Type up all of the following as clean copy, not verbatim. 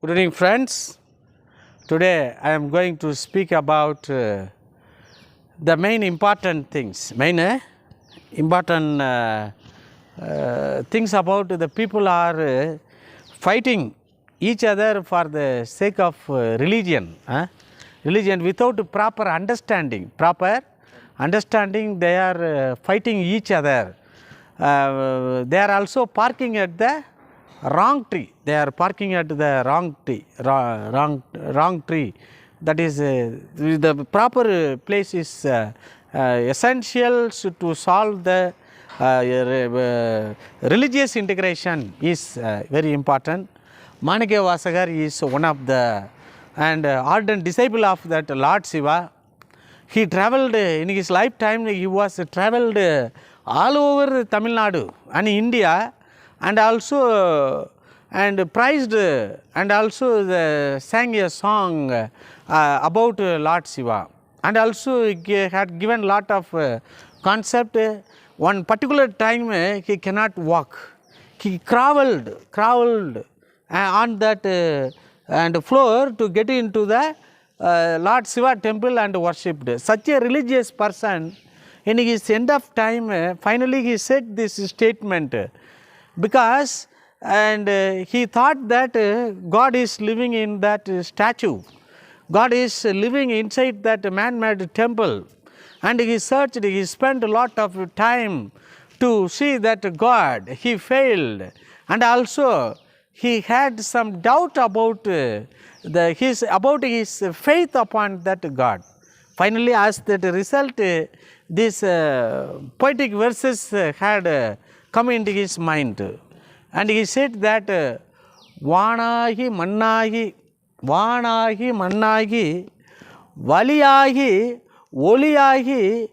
Good evening, friends. Today I am going to speak about the main important things, important things about the people are fighting each other for the sake of religion. Religion without proper understanding. They are fighting each other. They are also parking at the wrong tree. They are parking at the wrong tree. That is the proper place is essential to solve the religious integration is very important. Manikya Vasagar is one of the ardent disciple of that Lord Shiva. He travelled in his lifetime. He was travelled all over Tamil Nadu and India, and also praised and also sang a song about Lord Shiva, and also he had given lot of concept. One particular time he cannot walk. He crawled on that and floor to get into the Lord Shiva temple and worshipped. Such a religious person, in his end of time, finally he said this statement, because he thought that God is living in that statue. God is living inside that man-made temple. And he searched, he spent a lot of time to see that God. He failed. And also he had some doubt about his faith upon that God. Finally, as that result, these poetic verses had come into his mind. And he said that Vanagi Mannagi Valiyagi Oliyagi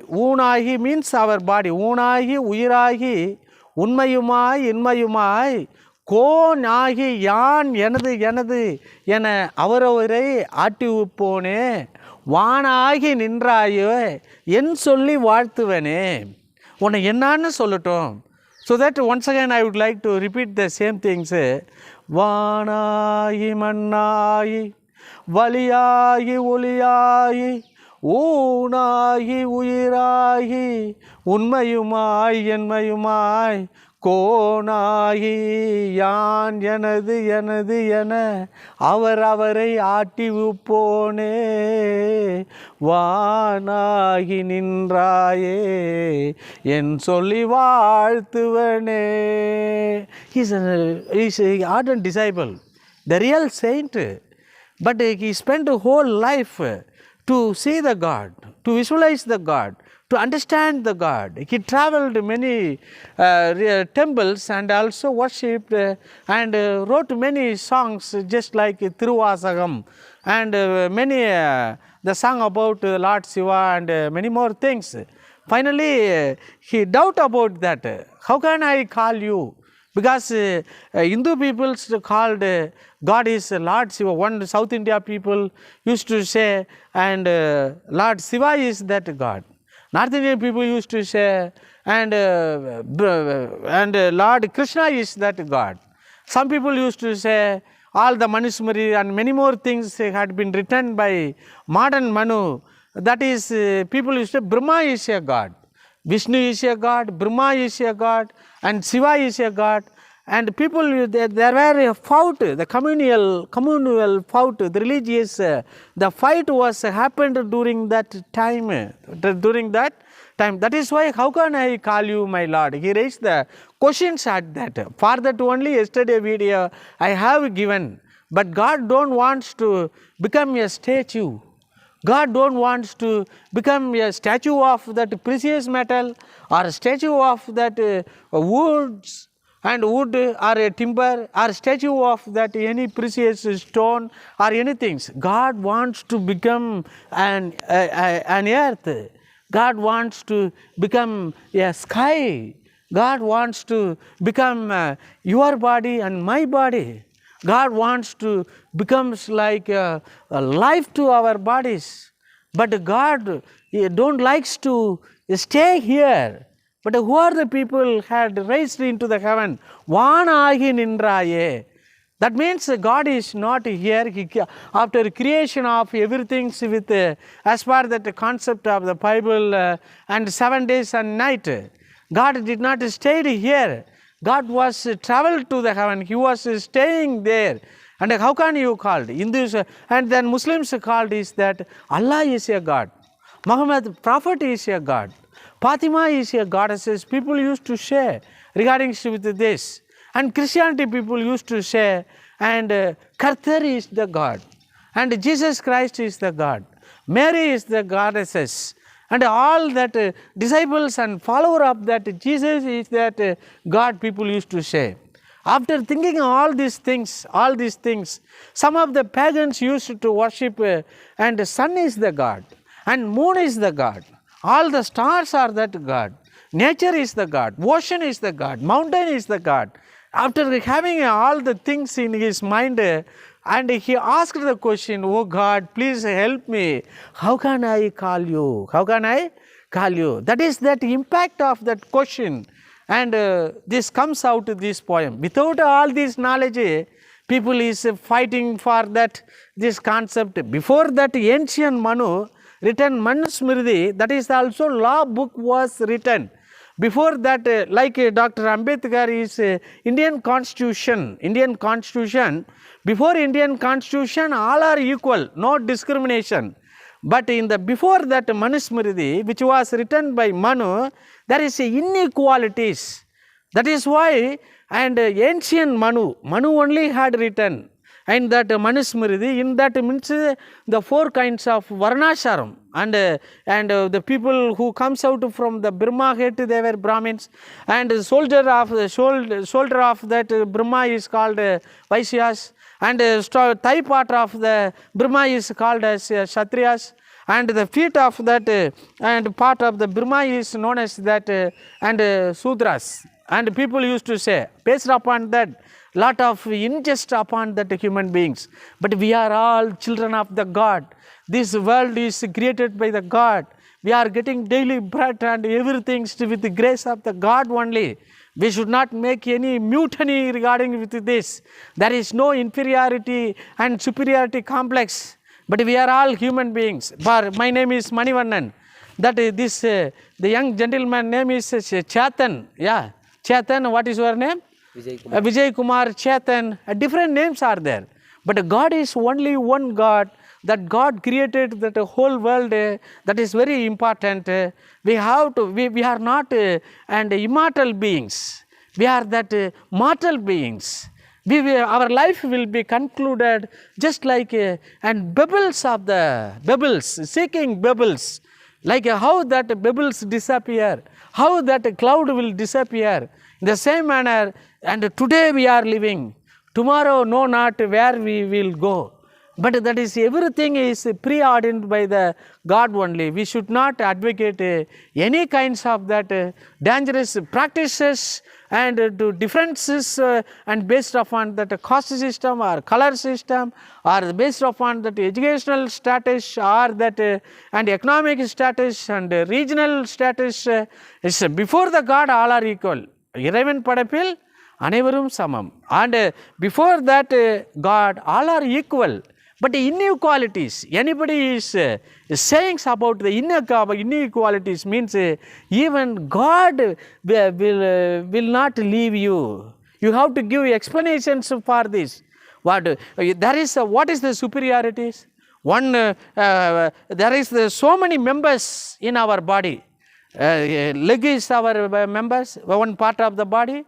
Unagi means our body. Unagi Uyiragi Unmayumai Inmayumai Konagi Yan Yanadu Yana Avaravare Atupone Vanagi Nindrayo Yen Soli Vartuvene One Yenana Solotom. So that once again I would like to repeat the same thing. Say Vanagi Mannagi Valiyagi Oliyagi Unagi Uyiragi Unmayumai Yenmayumai Konagi Yan Yanadu Yana Avaravare Atipone Vanagi Nindraye Yen Solli Varthuvane. He is an ardent disciple, the real saint, but he spent a whole life to see the God, to visualize the God, to understand the God. He travelled many temples and also worshipped and wrote many songs just like Thiruvasagam and many the song about Lord Shiva and many more things. Finally, he doubt about that. How can I call you? Because Hindu people called God is Lord Shiva. One South India people used to say, and Lord Shiva is that God. North Indian people used to say, and Lord Krishna is that God. Some people used to say, all the Manusmriti and many more things had been written by modern Manu. That is, people used to say, Brahma is a God, Vishnu is a God, Brahma is a God, and Shiva is a God. And people, there were a fight, the communal fight, the religious, the fight was happened during that time. That is why, how can I call you my Lord? He raised the questions at that. For that only yesterday video I have given. But God don't want to become a statue. God don't want to become a statue of that precious metal or a statue of that woods and wood or a timber or a statue of that any precious stone or anything. God wants to become an earth. God wants to become a sky. God wants to become your body and my body. God wants to become like a life to our bodies. But God don't likes to stay here. But who are the people had raised into the heaven? Vanagi Nindraye. That means God is not here. After creation of everything with, as per that concept of the Bible and 7 days and night, God did not stay here. God was traveled to the heaven. He was staying there. And how can you call Hindus and then Muslims called is that Allah is a God. Muhammad Prophet is a God. Fatima is a goddess. People used to say regarding with this. And Christianity people used to say, and Karthar is the God, and Jesus Christ is the God, Mary is the goddesses, and all that disciples and follower of that Jesus is that God people used to say. After thinking all these things, some of the pagans used to worship and the sun is the God, and moon is the God, all the stars are that God, nature is the God, ocean is the God, mountain is the God. After having all the things in his mind, and he asked the question, oh God, please help me. How can I call you? How can I call you? That is that impact of that question. And this comes out of this poem. Without all this knowledge, people is fighting for that this concept. Before that ancient Manu written Manusmriti, that is also law book was written. Before that, like Dr. Ambedkar is Indian Constitution, before Indian Constitution, all are equal, no discrimination. But in the before that Manusmriti, which was written by Manu, there is inequalities. That is why, and ancient Manu only had written, and that Manusmriti, in that means the 4 kinds of Varnasharam, and the people who comes out from the Brahma head, they were Brahmins, and the shoulder of that Brahma is called Vaishyas, and thigh part of the Brahma is called as Kshatriyas, and the feet of that and part of the Brahma is known as that and Sudras. And people used to say, based upon that, lot of injustice upon that human beings. But we are all children of the God. This world is created by the God. We are getting daily bread and everything with the grace of the God only. We should not make any mutiny regarding with this. There is no inferiority and superiority complex. But we are all human beings. But my name is Manivannan. That this the young gentleman name is Chetan. Yeah, Chetan. What is your name? Vijay Kumar, Chetan. Different names are there. But God is only one God. That God created that whole world. That is very important. We have to. We are not and immortal beings. We are that mortal beings. Our life will be concluded just like and bubbles of the bubbles, seeking bubbles, like how that bubbles disappear, how that cloud will disappear. In the same manner, and today we are living, tomorrow know not where we will go. But that is everything is preordained by the God only. We should not advocate any kinds of that dangerous practices and to differences and based upon that caste system or color system or based upon that educational status or that and economic status and regional status. Is before the God all are equal. Irevan Padapil Anevarum Samam. And before that God all are equal. But inequalities, anybody is saying about the inequalities means even God will not leave you. You have to give explanations for this. What is the superiorities? One there is so many members in our body. Leg is our members, one part of the body.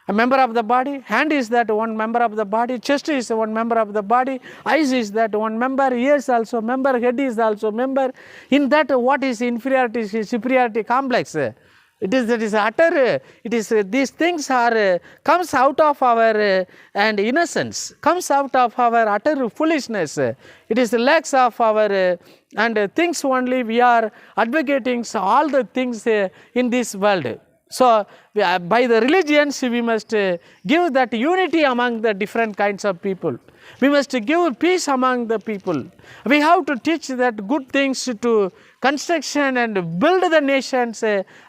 A member of the body, hand is that one member of the body, chest is one member of the body, eyes is that one member, ears also member, head is also member. In that, what is inferiority, superiority complex? It is utter. It is these things are comes out of our and innocence, comes out of our utter foolishness. It is the lacks of our and things only we are advocating all the things in this world. So, by the religions, we must give that unity among the different kinds of people. We must give peace among the people. We have to teach that good things to construction and build the nations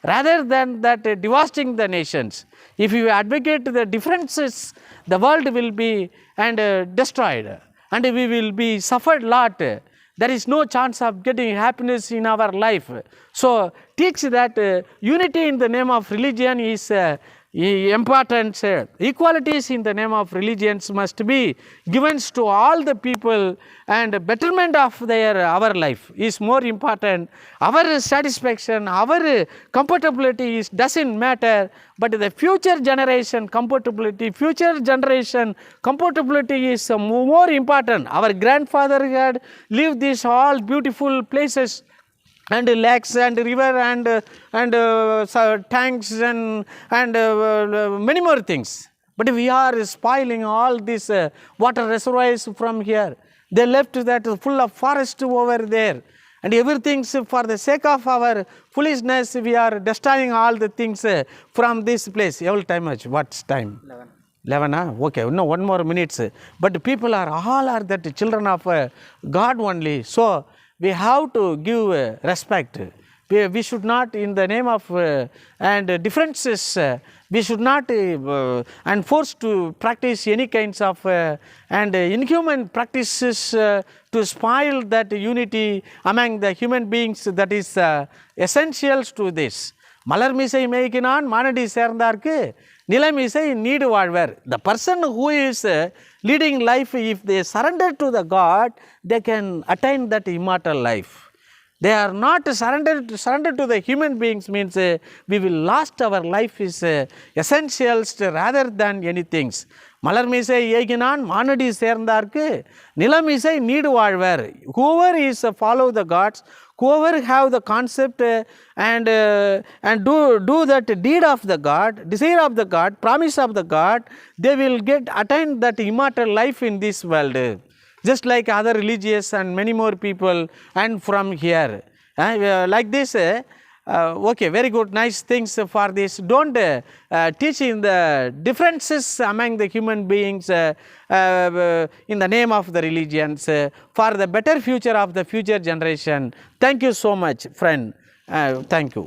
rather than that devastating the nations. If you advocate the differences, the world will be and destroyed, and we will be suffered lot. There is no chance of getting happiness in our life. So teach that unity in the name of religion is important. Equalities in the name of religions must be given to all the people, and betterment of our life is more important. Our satisfaction, our comfortability doesn't matter, but the future generation comfortability is more important. Our grandfather had lived these all beautiful places, and lakes and river and tanks and many more things. But we are spoiling all these water reservoirs from here. They left that full of forest over there. And everything for the sake of our foolishness, we are destroying all the things from this place. Every time much? What's time? 11, okay, no, 1 more minutes. But people are all are that children of God only. So we have to give respect. We should not, in the name of and differences, we should not and forced to practice any kinds of and inhuman practices to spoil that unity among the human beings. That is essentials to this. மலர் மீசை மேய்க்கினான் மானடி சேர்ந்தார்க்கு நிலமிசை need வாழ்வர். The person who is leading life, if they surrender to the God, they can attain that immortal life. They are not surrendered to the human beings, means we will lost our life is essentials rather than anything. மலர் மீசை ஏகினான் மானடி சேர்ந்தார்க்கு நிலமிசை need வாழ்வர். Whoever is follow the gods, whoever have the concept and do that deed of the God, desire of the God, promise of the God, they will attain that immortal life in this world, just like other religious and many more people. And from here like this okay, very good, nice things for this. Don't teach in the differences among the human beings in the name of the religions for the better future of the future generation. Thank you so much, friend. Thank you.